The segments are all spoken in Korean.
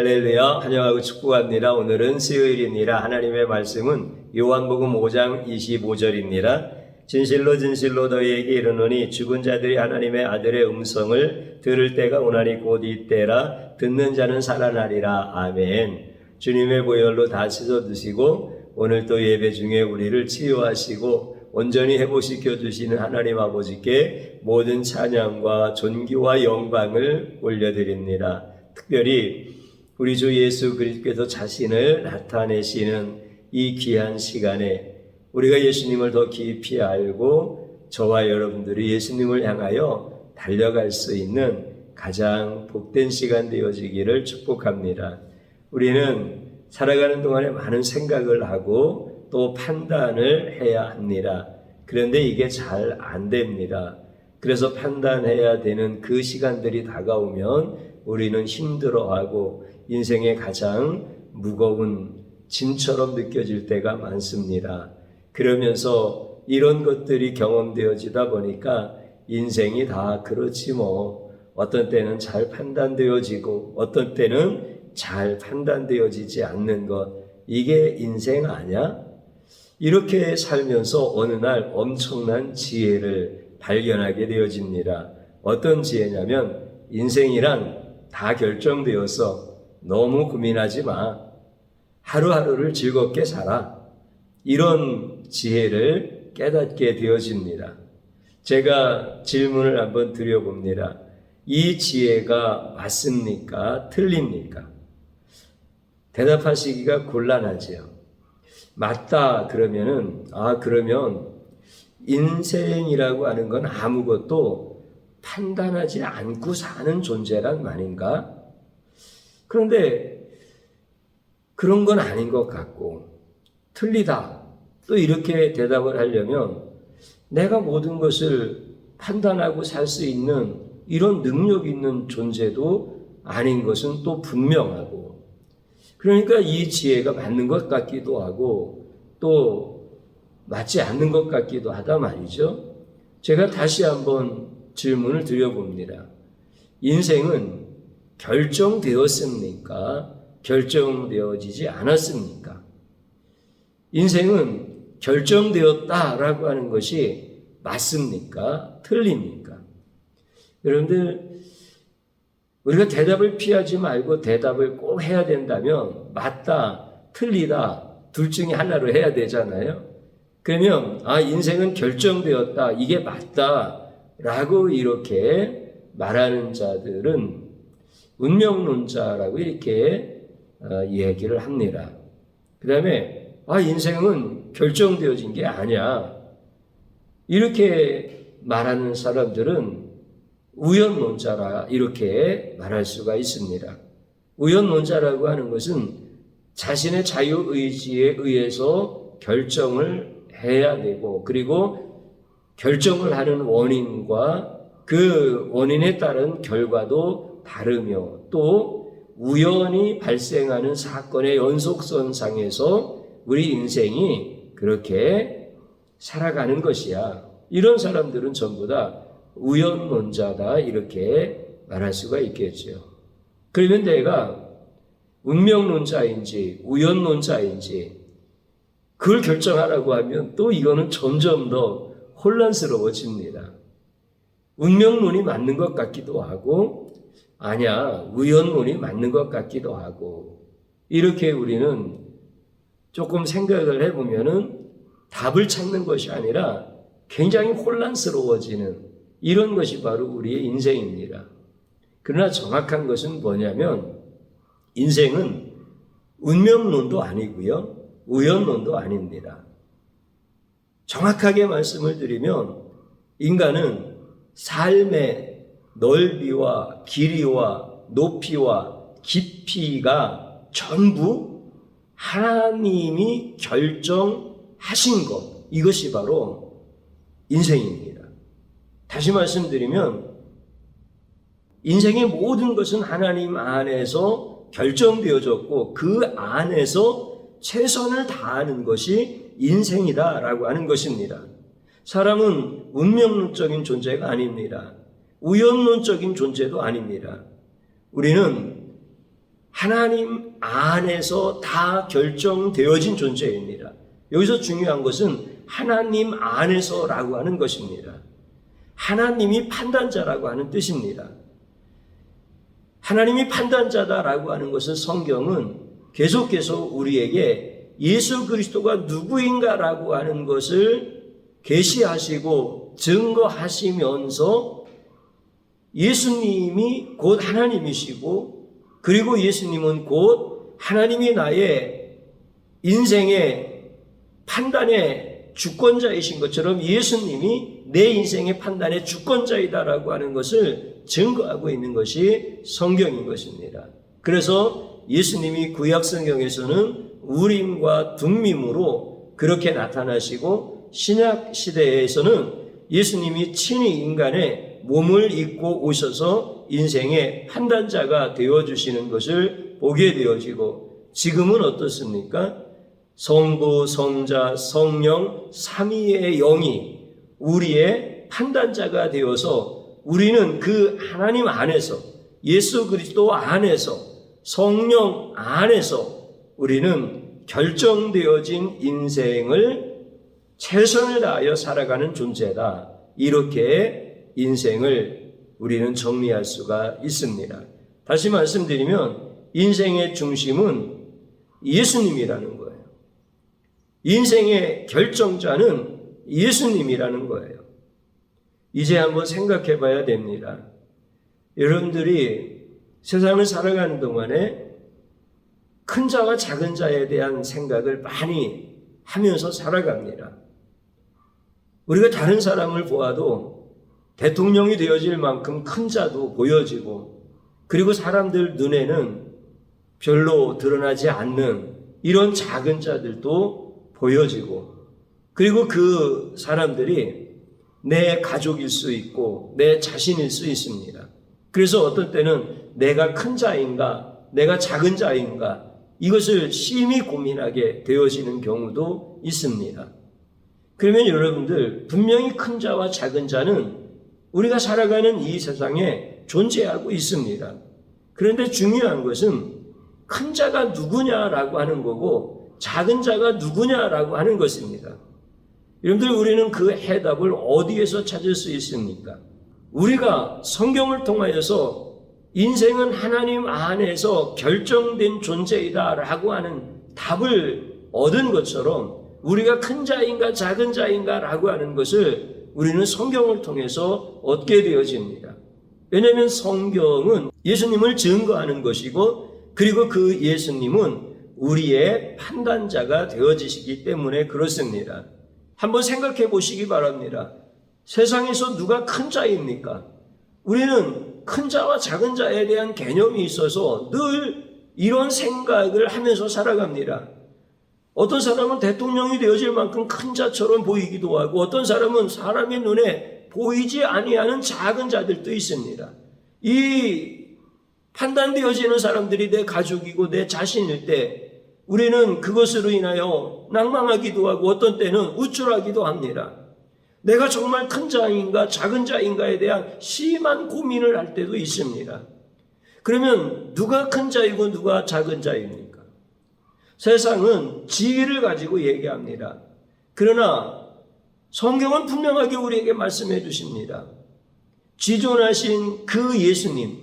할렐루야, 환영하고 축복합니다. 오늘은 수요일입니다. 하나님의 말씀은 요한복음 5장 25절입니다. 진실로 진실로 너희에게 이르노니 죽은 자들이 하나님의 아들의 음성을 들을 때가 오나니 곧 이때라. 듣는 자는 살아나리라. 아멘. 주님의 보혈로 다 씻어 드시고 오늘 또 예배 중에 우리를 치유하시고 온전히 회복시켜 주시는 하나님 아버지께 모든 찬양과 존귀와 영광을 올려드립니다. 특별히 우리 주 예수 그리스도께서 자신을 나타내시는 이 귀한 시간에 우리가 예수님을 더 깊이 알고 저와 여러분들이 예수님을 향하여 달려갈 수 있는 가장 복된 시간 되어지기를 축복합니다. 우리는 살아가는 동안에 많은 생각을 하고 또 판단을 해야 합니다. 그런데 이게 잘 안 됩니다. 그래서 판단해야 되는 그 시간들이 다가오면 우리는 힘들어하고 인생의 가장 무거운 짐처럼 느껴질 때가 많습니다. 그러면서 이런 것들이 경험되어지다 보니까 인생이 다 그렇지 뭐 어떤 때는 잘 판단되어지고 어떤 때는 잘 판단되어지지 않는 것, 이게 인생 아니야? 이렇게 살면서 어느 날 엄청난 지혜를 발견하게 되어집니다. 어떤 지혜냐면 인생이란 다 결정되어서 너무 고민하지 마. 하루하루를 즐겁게 살아. 이런 지혜를 깨닫게 되어집니다. 제가 질문을 한번 드려봅니다. 이 지혜가 맞습니까? 틀립니까? 대답하시기가 곤란하지요. 맞다 그러면 인생이라고 하는 건 아무것도 판단하지 않고 사는 존재란 말인가? 그런데 그런 건 아닌 것 같고, 틀리다 또 이렇게 대답을 하려면 내가 모든 것을 판단하고 살 수 있는 이런 능력 있는 존재도 아닌 것은 또 분명하고, 그러니까 이 지혜가 맞는 것 같기도 하고 또 맞지 않는 것 같기도 하다 말이죠. 제가 다시 한번 질문을 드려봅니다. 인생은 결정되었습니까? 결정되어지지 않았습니까? 인생은 결정되었다라고 하는 것이 맞습니까? 틀립니까? 여러분들, 우리가 대답을 피하지 말고 대답을 꼭 해야 된다면 맞다, 틀리다 둘 중에 하나로 해야 되잖아요. 그러면 인생은 결정되었다, 이게 맞다라고 이렇게 말하는 자들은 운명론자라고 이렇게 얘기를 합니다. 그 다음에 인생은 결정되어진 게 아니야, 이렇게 말하는 사람들은 우연론자라 이렇게 말할 수가 있습니다. 우연론자라고 하는 것은 자신의 자유의지에 의해서 결정을 해야 되고, 그리고 결정을 하는 원인과 그 원인에 따른 결과도 다르며 또 우연히 발생하는 사건의 연속선상에서 우리 인생이 그렇게 살아가는 것이야. 이런 사람들은 전부 다 우연론자다 이렇게 말할 수가 있겠죠. 그러면 내가 운명론자인지 우연론자인지 그걸 결정하라고 하면 또 이거는 점점 더 혼란스러워집니다. 운명론이 맞는 것 같기도 하고 아니야, 우연론이 맞는 것 같기도 하고, 이렇게 우리는 조금 생각을 해보면은 답을 찾는 것이 아니라 굉장히 혼란스러워지는 이런 것이 바로 우리의 인생입니다. 그러나 정확한 것은 뭐냐면 인생은 운명론도 아니고요, 우연론도 아닙니다. 정확하게 말씀을 드리면 인간은 삶의 넓이와 길이와 높이와 깊이가 전부 하나님이 결정하신 것, 이것이 바로 인생입니다. 다시 말씀드리면 인생의 모든 것은 하나님 안에서 결정되어졌고 그 안에서 최선을 다하는 것이 인생이다라고 하는 것입니다. 사람은 운명론적인 존재가 아닙니다. 우연론적인 존재도 아닙니다. 우리는 하나님 안에서 다 결정되어진 존재입니다. 여기서 중요한 것은 하나님 안에서라고 하는 것입니다. 하나님이 판단자라고 하는 뜻입니다. 하나님이 판단자다라고 하는 것은 성경은 계속해서 우리에게 예수 그리스도가 누구인가라고 하는 것을 계시하시고 증거하시면서 예수님이 곧 하나님이시고 그리고 예수님은 곧 하나님이 나의 인생의 판단의 주권자이신 것처럼 예수님이 내 인생의 판단의 주권자이다라고 하는 것을 증거하고 있는 것이 성경인 것입니다. 그래서 예수님이 구약 성경에서는 우림과 둠밈으로 그렇게 나타나시고 신약 시대에서는 예수님이 친히 인간의 몸을 입고 오셔서 인생의 판단자가 되어주시는 것을 보게 되어지고 지금은 어떻습니까? 성부, 성자, 성령, 삼위의 영이 우리의 판단자가 되어서 우리는 그 하나님 안에서 예수 그리스도 안에서 성령 안에서 우리는 결정되어진 인생을 최선을 다하여 살아가는 존재다. 이렇게 인생을 우리는 정리할 수가 있습니다. 다시 말씀드리면 인생의 중심은 예수님이라는 거예요. 인생의 결정자는 예수님이라는 거예요. 이제 한번 생각해 봐야 됩니다. 여러분들이 세상을 살아가는 동안에 큰 자와 작은 자에 대한 생각을 많이 하면서 살아갑니다. 우리가 다른 사람을 보아도 대통령이 되어질 만큼 큰 자도 보여지고 그리고 사람들 눈에는 별로 드러나지 않는 이런 작은 자들도 보여지고 그리고 그 사람들이 내 가족일 수 있고 내 자신일 수 있습니다. 그래서 어떤 때는 내가 큰 자인가 내가 작은 자인가 이것을 심히 고민하게 되어지는 경우도 있습니다. 그러면 여러분들 분명히 큰 자와 작은 자는 우리가 살아가는 이 세상에 존재하고 있습니다. 그런데 중요한 것은 큰 자가 누구냐라고 하는 거고 작은 자가 누구냐라고 하는 것입니다. 여러분들 우리는 그 해답을 어디에서 찾을 수 있습니까? 우리가 성경을 통하여서 인생은 하나님 안에서 결정된 존재이다라고 하는 답을 얻은 것처럼 우리가 큰 자인가 작은 자인가라고 하는 것을 우리는 성경을 통해서 얻게 되어집니다. 왜냐하면 성경은 예수님을 증거하는 것이고 그리고 그 예수님은 우리의 판단자가 되어지시기 때문에 그렇습니다. 한번 생각해 보시기 바랍니다. 세상에서 누가 큰 자입니까? 우리는 큰 자와 작은 자에 대한 개념이 있어서 늘 이런 생각을 하면서 살아갑니다. 어떤 사람은 대통령이 되어질 만큼 큰 자처럼 보이기도 하고 어떤 사람은 사람의 눈에 보이지 아니하는 작은 자들도 있습니다. 이 판단되어지는 사람들이 내 가족이고 내 자신일 때 우리는 그것으로 인하여 낭망하기도 하고 어떤 때는 우쭐하기도 합니다. 내가 정말 큰 자인가 작은 자인가에 대한 심한 고민을 할 때도 있습니다. 그러면 누가 큰 자이고 누가 작은 자입니까? 세상은 지위를 가지고 얘기합니다. 그러나 성경은 분명하게 우리에게 말씀해 주십니다. 지존하신 그 예수님,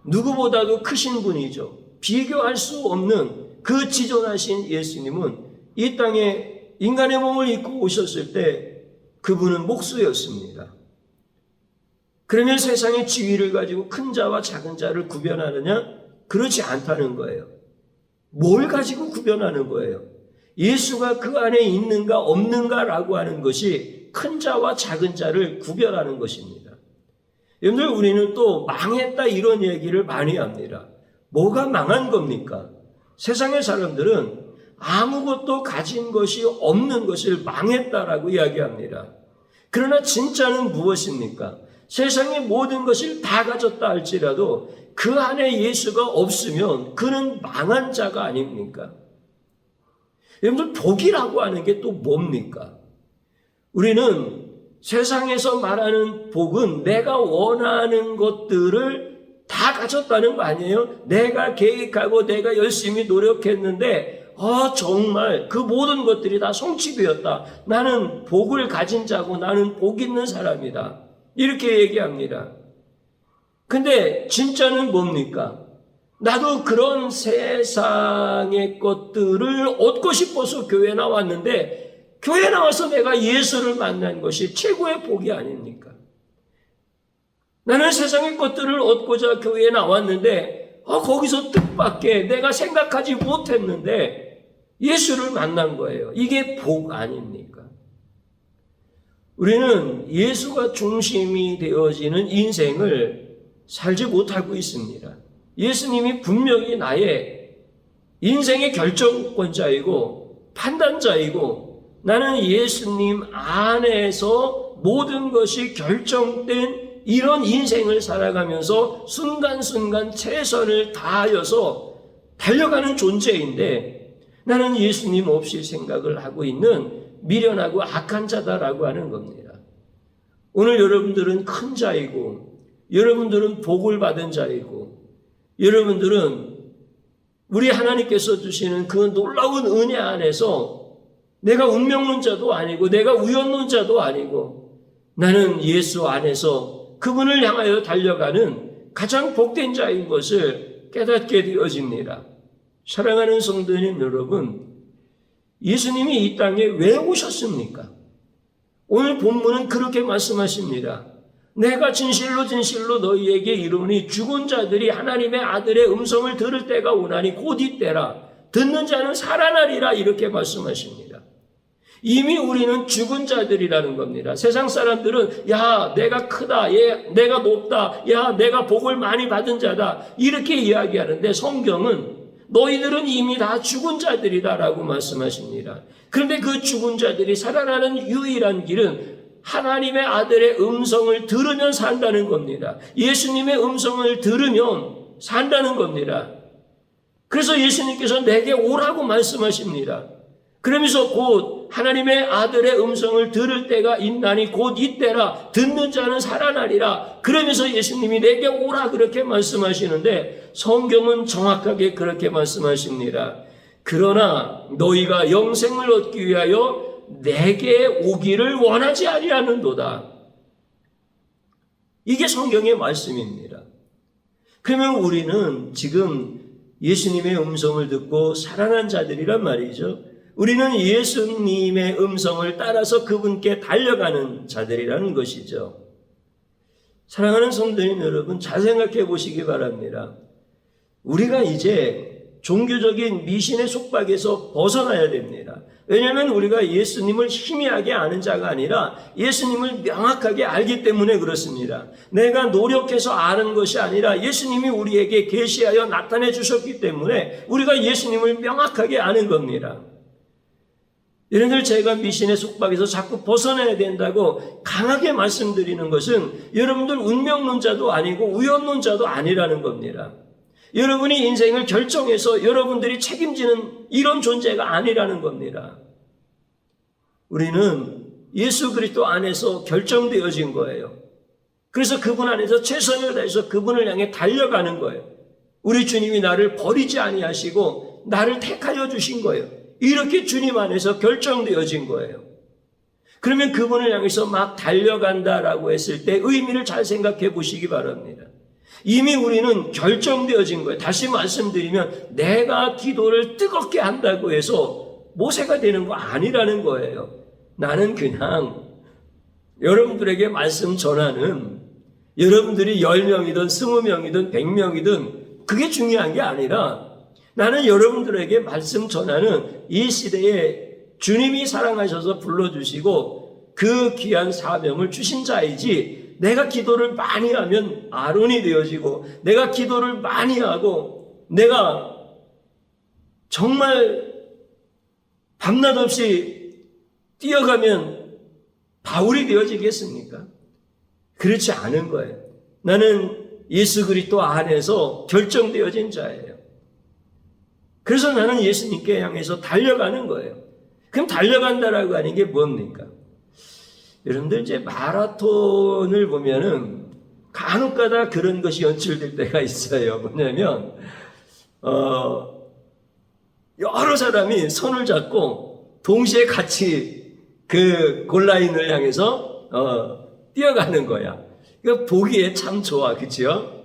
누구보다도 크신 분이죠. 비교할 수 없는 그 지존하신 예수님은 이 땅에 인간의 몸을 입고 오셨을 때 그분은 목수였습니다. 그러면 세상의 지위를 가지고 큰 자와 작은 자를 구별하느냐? 그렇지 않다는 거예요. 뭘 가지고 구별하는 거예요? 예수가 그 안에 있는가 없는가라고 하는 것이 큰 자와 작은 자를 구별하는 것입니다. 여러분들 우리는 또 망했다 이런 얘기를 많이 합니다. 뭐가 망한 겁니까? 세상의 사람들은 아무것도 가진 것이 없는 것을 망했다라고 이야기합니다. 그러나 진짜는 무엇입니까? 세상의 모든 것을 다 가졌다 할지라도 그 안에 예수가 없으면 그는 망한 자가 아닙니까? 여러분들 복이라고 하는 게 또 뭡니까? 우리는 세상에서 말하는 복은 내가 원하는 것들을 다 가졌다는 거 아니에요? 내가 계획하고 내가 열심히 노력했는데 정말 그 모든 것들이 다 성취되었다. 나는 복을 가진 자고 나는 복 있는 사람이다. 이렇게 얘기합니다. 근데 진짜는 뭡니까? 나도 그런 세상의 것들을 얻고 싶어서 교회 나왔는데 교회 나와서 내가 예수를 만난 것이 최고의 복이 아닙니까? 나는 세상의 것들을 얻고자 교회에 나왔는데 거기서 뜻밖의 내가 생각하지 못했는데 예수를 만난 거예요. 이게 복 아닙니까? 우리는 예수가 중심이 되어지는 인생을 살지 못하고 있습니다. 예수님이 분명히 나의 인생의 결정권자이고 판단자이고 나는 예수님 안에서 모든 것이 결정된 이런 인생을 살아가면서 순간순간 최선을 다하여서 달려가는 존재인데 나는 예수님 없이 생각을 하고 있는 미련하고 악한 자다라고 하는 겁니다. 오늘 여러분들은 큰 자이고 여러분들은 복을 받은 자이고 여러분들은 우리 하나님께서 주시는 그 놀라운 은혜 안에서 내가 운명론자도 아니고 내가 우연론자도 아니고 나는 예수 안에서 그분을 향하여 달려가는 가장 복된 자인 것을 깨닫게 되어집니다. 사랑하는 성도님 여러분, 예수님이 이 땅에 왜 오셨습니까? 오늘 본문은 그렇게 말씀하십니다. 내가 진실로 진실로 너희에게 이르노니 죽은 자들이 하나님의 아들의 음성을 들을 때가 오나니 곧 이때라. 듣는 자는 살아나리라 이렇게 말씀하십니다. 이미 우리는 죽은 자들이라는 겁니다. 세상 사람들은 야 내가 크다, 내가 높다, 야 내가 복을 많이 받은 자다 이렇게 이야기하는데 성경은 너희들은 이미 다 죽은 자들이다 라고 말씀하십니다. 그런데 그 죽은 자들이 살아나는 유일한 길은 하나님의 아들의 음성을 들으면 산다는 겁니다. 예수님의 음성을 들으면 산다는 겁니다. 그래서 예수님께서 내게 오라고 말씀하십니다. 그러면서 곧 하나님의 아들의 음성을 들을 때가 있나니 곧 이때라. 듣는 자는 살아나리라. 그러면서 예수님이 내게 오라 그렇게 말씀하시는데 성경은 정확하게 그렇게 말씀하십니다. 그러나 너희가 영생을 얻기 위하여 내게 오기를 원하지 아니하는도다. 이게 성경의 말씀입니다. 그러면 우리는 지금 예수님의 음성을 듣고 살아난 자들이란 말이죠. 우리는 예수님의 음성을 따라서 그분께 달려가는 자들이라는 것이죠. 사랑하는 성도님 여러분, 잘 생각해 보시기 바랍니다. 우리가 이제 종교적인 미신의 속박에서 벗어나야 됩니다. 왜냐하면 우리가 예수님을 희미하게 아는 자가 아니라 예수님을 명확하게 알기 때문에 그렇습니다. 내가 노력해서 아는 것이 아니라 예수님이 우리에게 계시하여 나타내 주셨기 때문에 우리가 예수님을 명확하게 아는 겁니다. 여러분들 제가 미신의 속박에서 자꾸 벗어나야 된다고 강하게 말씀드리는 것은 여러분들 운명론자도 아니고 우연론자도 아니라는 겁니다. 여러분이 인생을 결정해서 여러분들이 책임지는 이런 존재가 아니라는 겁니다. 우리는 예수 그리스도 안에서 결정되어진 거예요. 그래서 그분 안에서 최선을 다해서 그분을 향해 달려가는 거예요. 우리 주님이 나를 버리지 아니하시고 나를 택하여 주신 거예요. 이렇게 주님 안에서 결정되어진 거예요. 그러면 그분을 향해서 막 달려간다라고 했을 때 의미를 잘 생각해 보시기 바랍니다. 이미 우리는 결정되어진 거예요. 다시 말씀드리면 내가 기도를 뜨겁게 한다고 해서 모세가 되는 거 아니라는 거예요. 나는 그냥 여러분들에게 말씀 전하는 여러분들이 10명이든 20명이든 100명이든 그게 중요한 게 아니라 나는 여러분들에게 말씀 전하는 이 시대에 주님이 사랑하셔서 불러주시고 그 귀한 사명을 주신 자이지 내가 기도를 많이 하면 아론이 되어지고 내가 기도를 많이 하고 내가 정말 밤낮 없이 뛰어가면 바울이 되어지겠습니까? 그렇지 않은 거예요. 나는 예수 그리스도 안에서 결정되어진 자예요. 그래서 나는 예수님께 향해서 달려가는 거예요. 그럼 달려간다라고 하는 게 뭡니까? 여러분들 이제 마라톤을 보면은 간혹가다 그런 것이 연출될 때가 있어요. 뭐냐면 여러 사람이 손을 잡고 동시에 같이 그 골라인을 향해서 뛰어가는 거야. 이거 보기에 참 좋아, 그치요?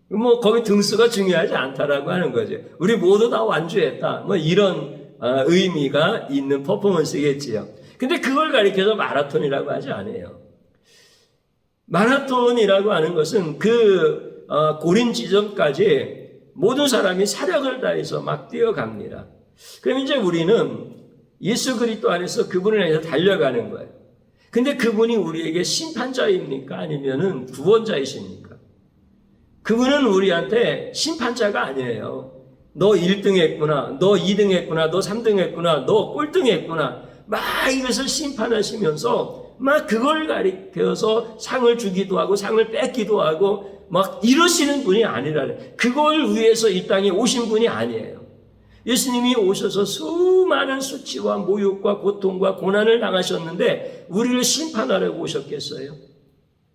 뭐 거기 등수가 중요하지 않다라고 하는 거죠. 우리 모두 다 완주했다. 뭐 이런 의미가 있는 퍼포먼스겠지요. 근데 그걸 가리켜서 마라톤이라고 하지 않아요. 마라톤이라고 하는 것은 그 고린 지점까지 모든 사람이 사력을 다해서 막 뛰어갑니다. 그럼 이제 우리는 예수 그리스도 안에서 그분을 향해서 달려가는 거예요. 근데 그분이 우리에게 심판자입니까? 아니면은 구원자이십니까? 그분은 우리한테 심판자가 아니에요. 너 1등 했구나, 너 2등 했구나, 너 3등 했구나, 너 꼴등 했구나. 막 이것을 심판하시면서 막 그걸 가리켜서 상을 주기도 하고 상을 뺏기도 하고 막 이러시는 분이 아니라는, 그걸 위해서 이 땅에 오신 분이 아니에요. 예수님이 오셔서 수많은 수치와 모욕과 고통과 고난을 당하셨는데 우리를 심판하려고 오셨겠어요?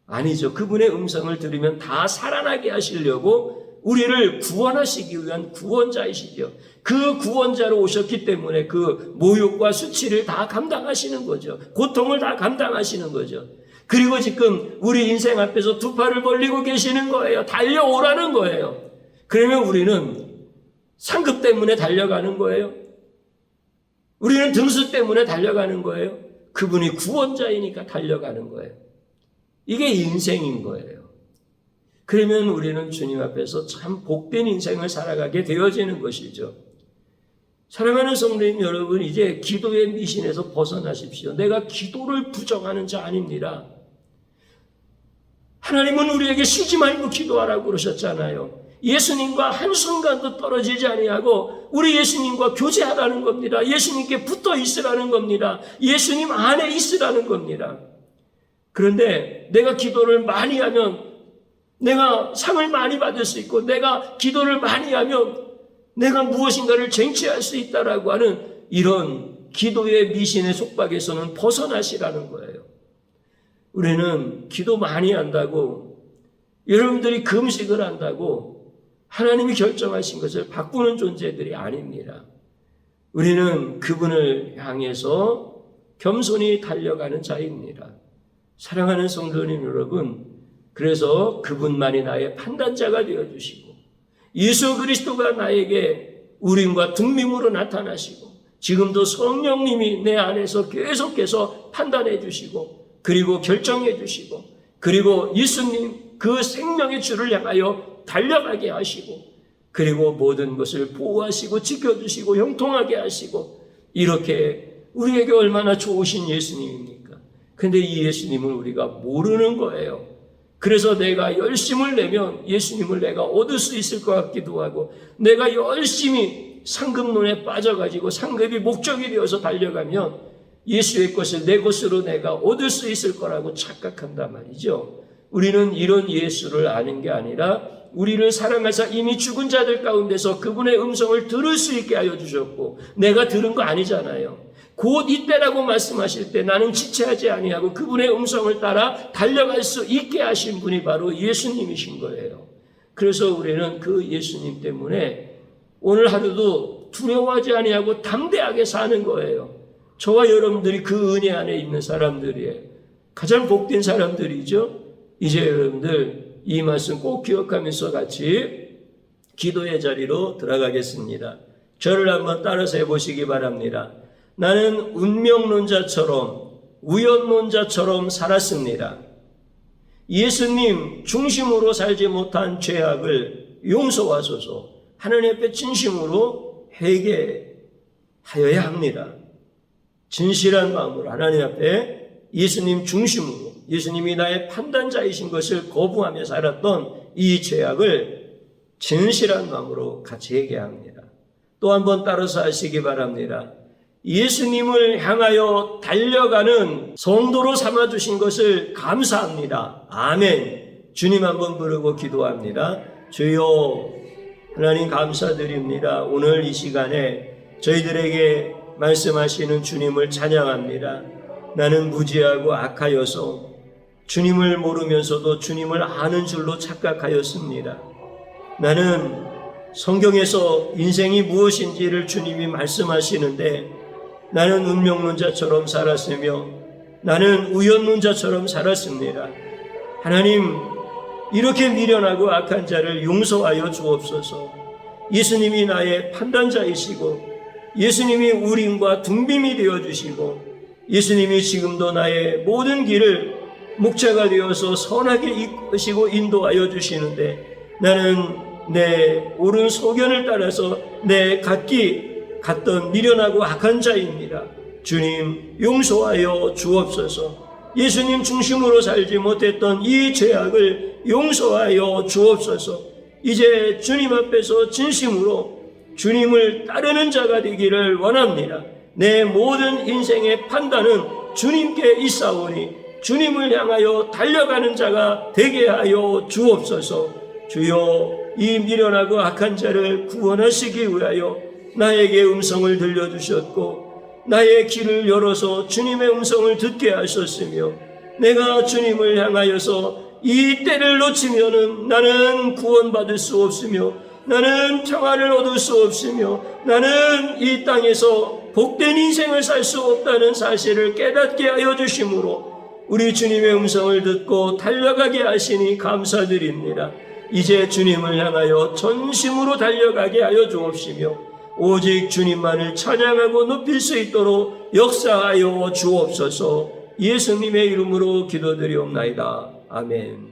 아니죠. 그분의 음성을 들으면 다 살아나게 하시려고 우리를 구원하시기 위한 구원자이시죠. 그 구원자로 오셨기 때문에 그 모욕과 수치를 다 감당하시는 거죠. 고통을 다 감당하시는 거죠. 그리고 지금 우리 인생 앞에서 두 팔을 벌리고 계시는 거예요. 달려오라는 거예요. 그러면 우리는 상급 때문에 달려가는 거예요. 우리는 등수 때문에 달려가는 거예요. 그분이 구원자이니까 달려가는 거예요. 이게 인생인 거예요. 그러면 우리는 주님 앞에서 참 복된 인생을 살아가게 되어지는 것이죠. 사랑하는 성도님 여러분, 이제 기도의 미신에서 벗어나십시오. 내가 기도를 부정하는 자 아닙니다. 하나님은 우리에게 쉬지 말고 기도하라고 그러셨잖아요. 예수님과 한순간도 떨어지지 아니하고 우리 예수님과 교제하라는 겁니다. 예수님께 붙어 있으라는 겁니다. 예수님 안에 있으라는 겁니다. 그런데 내가 기도를 많이 하면 내가 상을 많이 받을 수 있고, 내가 기도를 많이 하면 내가 무엇인가를 쟁취할 수 있다라고 하는 이런 기도의 미신의 속박에서는 벗어나시라는 거예요. 우리는 기도 많이 한다고, 여러분들이 금식을 한다고 하나님이 결정하신 것을 바꾸는 존재들이 아닙니다. 우리는 그분을 향해서 겸손히 달려가는 자입니다. 사랑하는 성도님 여러분, 그래서 그분만이 나의 판단자가 되어주시고 예수 그리스도가 나에게 우림과 둠밈으로 나타나시고 지금도 성령님이 내 안에서 계속해서 판단해 주시고 그리고 결정해 주시고 그리고 예수님 그 생명의 주를 향하여 달려가게 하시고 그리고 모든 것을 보호하시고 지켜주시고 형통하게 하시고, 이렇게 우리에게 얼마나 좋으신 예수님입니까? 근데 이 예수님을 우리가 모르는 거예요. 그래서 내가 열심을 내면 예수님을 내가 얻을 수 있을 것 같기도 하고, 내가 열심히 상급론에 빠져가지고 상급이 목적이 되어서 달려가면 예수의 것을 내 것으로 내가 얻을 수 있을 거라고 착각한단 말이죠. 우리는 이런 예수를 아는 게 아니라 우리를 사랑하사 이미 죽은 자들 가운데서 그분의 음성을 들을 수 있게 하여 주셨고, 내가 들은 거 아니잖아요. 곧 이때라고 말씀하실 때 나는 지체하지 아니하고 그분의 음성을 따라 달려갈 수 있게 하신 분이 바로 예수님이신 거예요. 그래서 우리는 그 예수님 때문에 오늘 하루도 두려워하지 아니하고 담대하게 사는 거예요. 저와 여러분들이 그 은혜 안에 있는 사람들이에요. 가장 복된 사람들이죠. 이제 여러분들 이 말씀 꼭 기억하면서 같이 기도의 자리로 들어가겠습니다. 저를 한번 따라서 해보시기 바랍니다. 나는 운명론자처럼 우연론자처럼 살았습니다. 예수님 중심으로 살지 못한 죄악을 용서하소서. 하나님 앞에 진심으로 회개하여야 합니다. 진실한 마음으로 하나님 앞에 예수님 중심으로, 예수님이 나의 판단자이신 것을 거부하며 살았던 이 죄악을 진실한 마음으로 같이 회개합니다. 또 한번 따라서 하시기 바랍니다. 예수님을 향하여 달려가는 성도로 삼아주신 것을 감사합니다. 아멘. 주님 한번 부르고 기도합니다. 주여, 하나님 감사드립니다. 오늘 이 시간에 저희들에게 말씀하시는 주님을 찬양합니다. 나는 무지하고 악하여서 주님을 모르면서도 주님을 아는 줄로 착각하였습니다. 나는 성경에서 인생이 무엇인지를 주님이 말씀하시는데 나는 운명론자처럼 살았으며 나는 우연론자처럼 살았습니다. 하나님, 이렇게 미련하고 악한 자를 용서하여 주옵소서. 예수님이 나의 판단자이시고 예수님이 우림과 둥빔이 되어주시고 예수님이 지금도 나의 모든 길을 목자가 되어서 선하게 이끄시고 인도하여 주시는데 나는 내 옳은 소견을 따라서 내 갔던 미련하고 악한 자입니다. 주님, 용서하여 주옵소서. 예수님 중심으로 살지 못했던 이 죄악을 용서하여 주옵소서. 이제 주님 앞에서 진심으로 주님을 따르는 자가 되기를 원합니다. 내 모든 인생의 판단은 주님께 있사오니 주님을 향하여 달려가는 자가 되게 하여 주옵소서. 주여, 이 미련하고 악한 자를 구원하시기 위하여 나에게 음성을 들려주셨고 나의 귀를 열어서 주님의 음성을 듣게 하셨으며 내가 주님을 향하여서 이 때를 놓치면은 나는 구원받을 수 없으며 나는 평화를 얻을 수 없으며 나는 이 땅에서 복된 인생을 살 수 없다는 사실을 깨닫게 하여 주심으로 우리 주님의 음성을 듣고 달려가게 하시니 감사드립니다. 이제 주님을 향하여 전심으로 달려가게 하여 주옵시며 오직 주님만을 찬양하고 높일 수 있도록 역사하여 주옵소서. 예수님의 이름으로 기도드리옵나이다. 아멘.